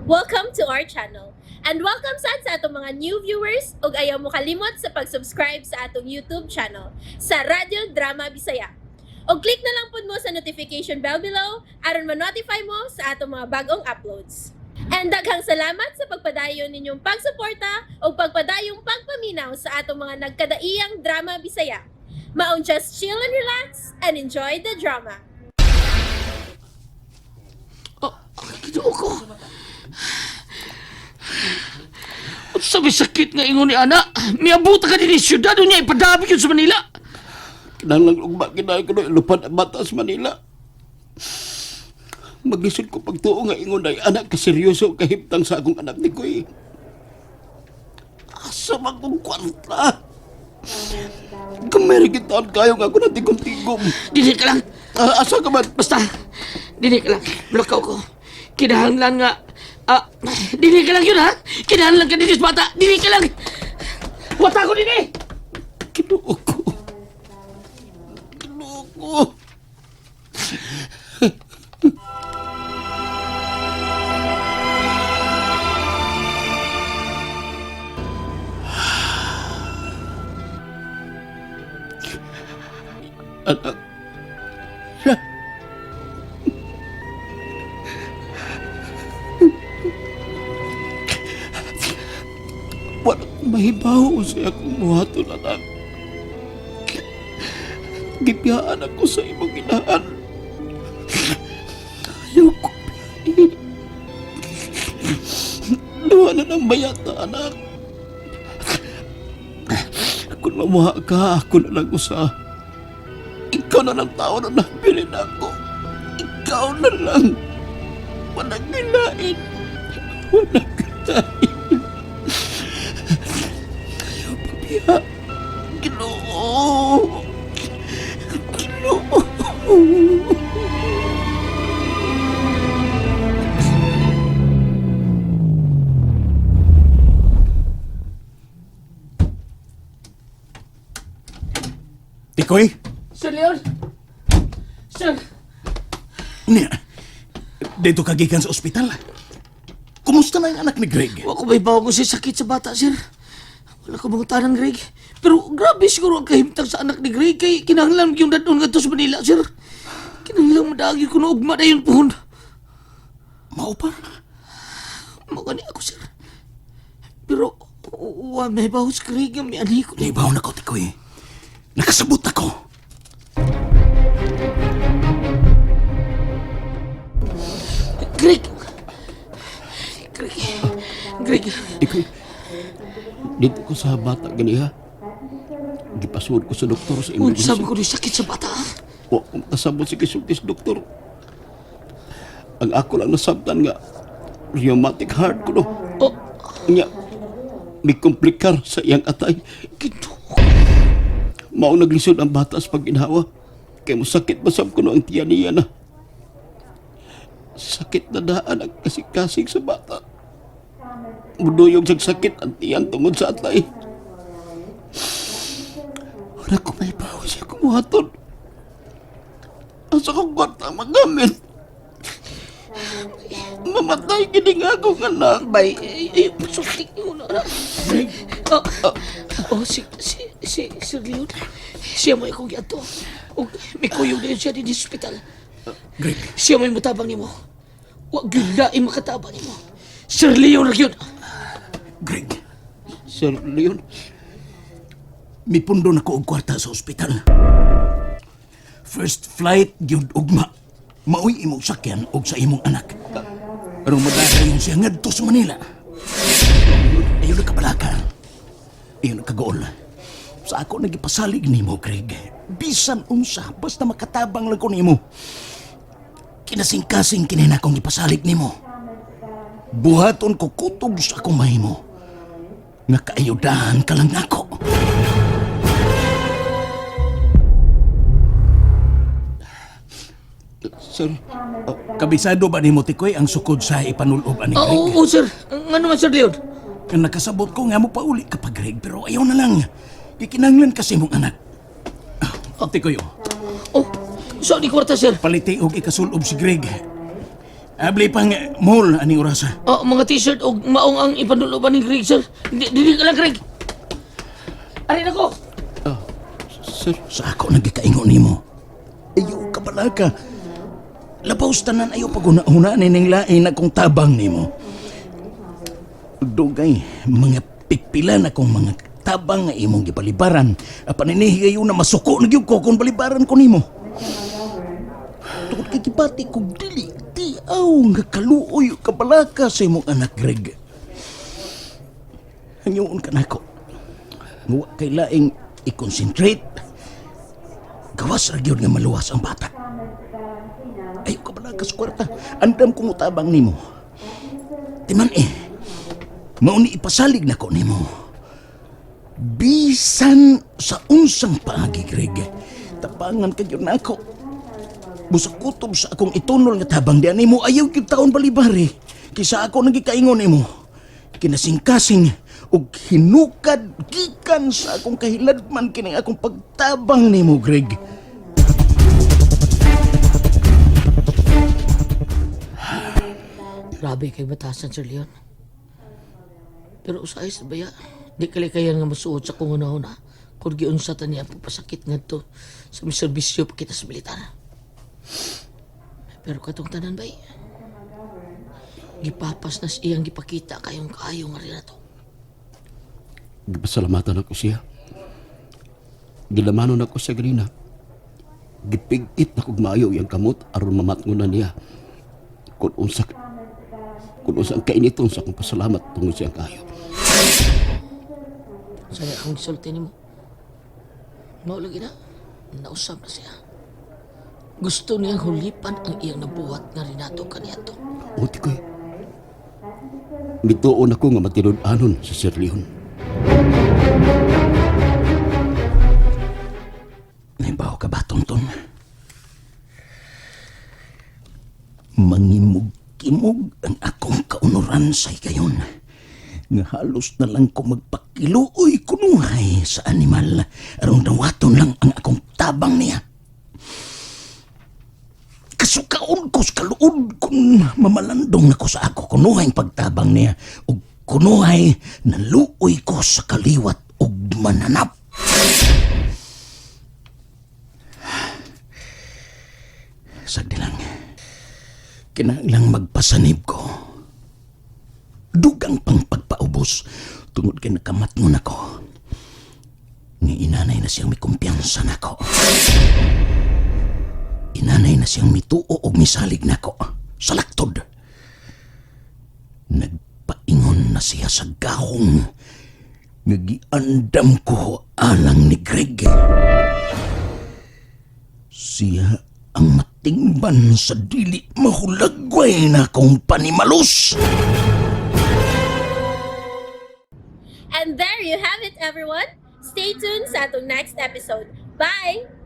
Welcome to our channel. And welcome sa atong mga new viewers ug ayaw mo kalimot sa pag-subscribe sa atong YouTube channel sa Radio Drama Bisaya. O click na lang pud mo sa notification bell below aron ma-notify mo sa atong mga bagong uploads. And daghang salamat sa pagpadayon ninyong pagsuporta o pagpadayong pagpaminaw sa atong mga nagkadaiyang Drama Bisaya. Maong just chill and relax and enjoy the drama. Ginoo ko. Sabi sakit nga ingon ni ana. Miabuta ka din syudad niya ipadabi yun sa Manila. Kinahanglan ugma kinaay ko na ilupad ang bata sa Manila. Maglisod ko pagtuo nga ingon ay anak ka seryoso kahimtang sa akong anak ni Koy. Asa man kong kwarta. Kameri kita kayo nga ako na tigom-tigom. Dili ka lang. Asa ka man? Basta. Dili ka lang. Lakaw ko. Kinahanglan nga. Dili ka lang yun ha. Kinahanglan ka din sa bata. Dili ka lang. Wata ko din eh. Ginoo ko. Ginoo ko. Anak. Walang mahibaw sa akong buhaton, anak. Gipiyaan ako sa imong inahan. Ayaw ko piyahin. Luwa na ng bayata, anak. Kung mamuha ka, ako na lang usa. Ikaw na lang tao na nabilin ako. Ikaw na lang. Walang nilain. Walang kitain. Ayaw papiya. Ginoo. Ginoo. Tikoy? Sir Leon. Sir. Niya, dito ka gikan sa ospital. Kumusta na yung anak ni Greg? Wa ko may bawa ko sa sakit sa bata, sir. Wala ko mga tanang, Greg. Pero grabe siguro ang kahimtang sa anak ni Greg. Kay kinahanglan yung dadon nga to sa Manila, sir. Kinahanglan madagi ko na ugma na yun po. Mao pa? Magani ako, sir. Pero wa may bawa sa Greg ang may ani ko. Naibaw na ko, Tikoy. Nakasabot ako. Greg! Greg! Greg! Ikoy, dito ko sa bata ganiha. Gipasuod ko sa doktor sa Kung emergency. sabi ko rin sakit sa bata, ha? O, kasabot si kisultis doktor. Ang ako lang nasabtan nga, rheumatic heart ko no. Oh, Nya, may komplikar sa iyang atay. ginoo. Mao naglisod ang bata sa pag-inhawa. Kaya mo sakit basab ko no ang tiyan niya na. Sakit na daan ang kasing-kasing sa bata. Muduyog sa sakit ang tiyan tungod sa atay. Wala ko may bawa siya kumuhaton. Asa kong kwarta magamit. Mamatay kining akong anak. Bay, sutik mo na. Si Leon. Siya mo ikong yato. O, may kuyog na yun siya din sa hospital. Greg, Siya mo yung matabang ni mo. Huwag gilaing makatabang ni mo. Sir Leon na yun. Greg, Sir Leon, may pundo na ko og kwarta sa ospital. First flight, gyud ugma. Maoy imong sakyan og sa imong anak. Pero madagayon siya ngadto sa Manila. Ayaw na kabalaka. Ayaw na kagool. Sa ako nagipasalig nimo, Greg. Bisan unsa, basta makatabang lang ko nimo. Kinasing-kasing kinina akong ipasalig nimo. Buhaton ko kutob sa akong mahimo. Nga kaayudahan ka lang ako. Sir, Kabisado ba nimo, Tikoy, ang sukod sa ipanulob ani Greg? Oo, sir. Nga naman, Sir Leon. Nakasabot ko nga mo pauli ka pa, Greg, pero ayaw na lang. Ikinanglan kasi mong anak. Tikoy, Oh, so di kwarta, sir. paliti og ikasulob si Greg. Abli pang mall aning orasa. Oh, mga t-shirt o maong ang ipanduloban ni Greg, sir. Dili ka lang, Greg. Arin ako. Sir, Sa ako nagikaingon nimo. Ayo ka pala ka. Labaw tanan ayo paguna-una ning lain akong tabang nimo. Dugay mga pipila na kong mga tabang nga imong gipalibaran. Apan inihigayo na masuko na gyud ko kung balibaran ko nimo. Tungod kay gibati kog dili tiaw nga kaluoy ka pala ka sa imong anak Greg. Hanyoon ka nako. Wa kay laing i-concentrate. Gawas ra gyud nga maluwas ang bata. Ayaw ka pala ka sa kwarta. Andam kong utabang nimo. Timan mauni ipasalig na ko nimo. Bisan sa unsang paagi, Greg. Tabangan ka yun na ako. Busa kutob sa akong itunol nga tabang diyan nimo ayaw yung taon balibari. Kisa ako nagikaingon nimo. Kinasing-kasing ug hinukad gikan sa akong kahiladman kining akong pagtabang nimo, Greg. Grabe kay batasan, Sir Leon. Pero usayos na baya, di kalikayan nga masuot sa kung una-una kung giunsa ta niya pagpasakit nga to sa miserbisyo pa kita sa militar. Pero katong tanan bay, gipapas na siyang gipakita kayong kaayong nga rin na to. gipasalamatan ako siya. Gilamanon ako siya ganina. Gipigit na kog maayo yung kamot aron mamatngunan niya. Kung unsa ang kainiton sa akong pasalamat tungod siyang kayo. Saya akong gisulti ni mo. Maulagi na, nausap na siya. Gusto niyang hulipan ang iyang nabuhat nga rinato kaniyato. Uti ko mituon ako nga matinud-anon sa Sir Leon. Nahibaw ka ba, Tonton? Mangimog-kimog ang akong kaunuran sa ikayon. Nga halos na lang ko magpakiluoy kunuhay sa animal. Arong dawaton lang ang akong tabang niya. Kasukaon ko sa kaluod kung mamalandong na ko sa ako kunuhay ang pagtabang niya. O kunuhay na luoy ko sa kaliwat o mananap. Sagdi lang. Kinailang magpasanib ko. Dugang pang pagpaubos tungod kay nakamatngon ako. Nga inanay na siyang may kumpiyansa nako. Inanay na siyang mituo o misalig nako sa laktod. Nagpaingon na siya sa gahong nga giandam ko alang ni Greg. Siya ang matingban sa dili mahulagway na akong panimalus. And there you have it, everyone. Stay tuned sa atong next episode. Bye!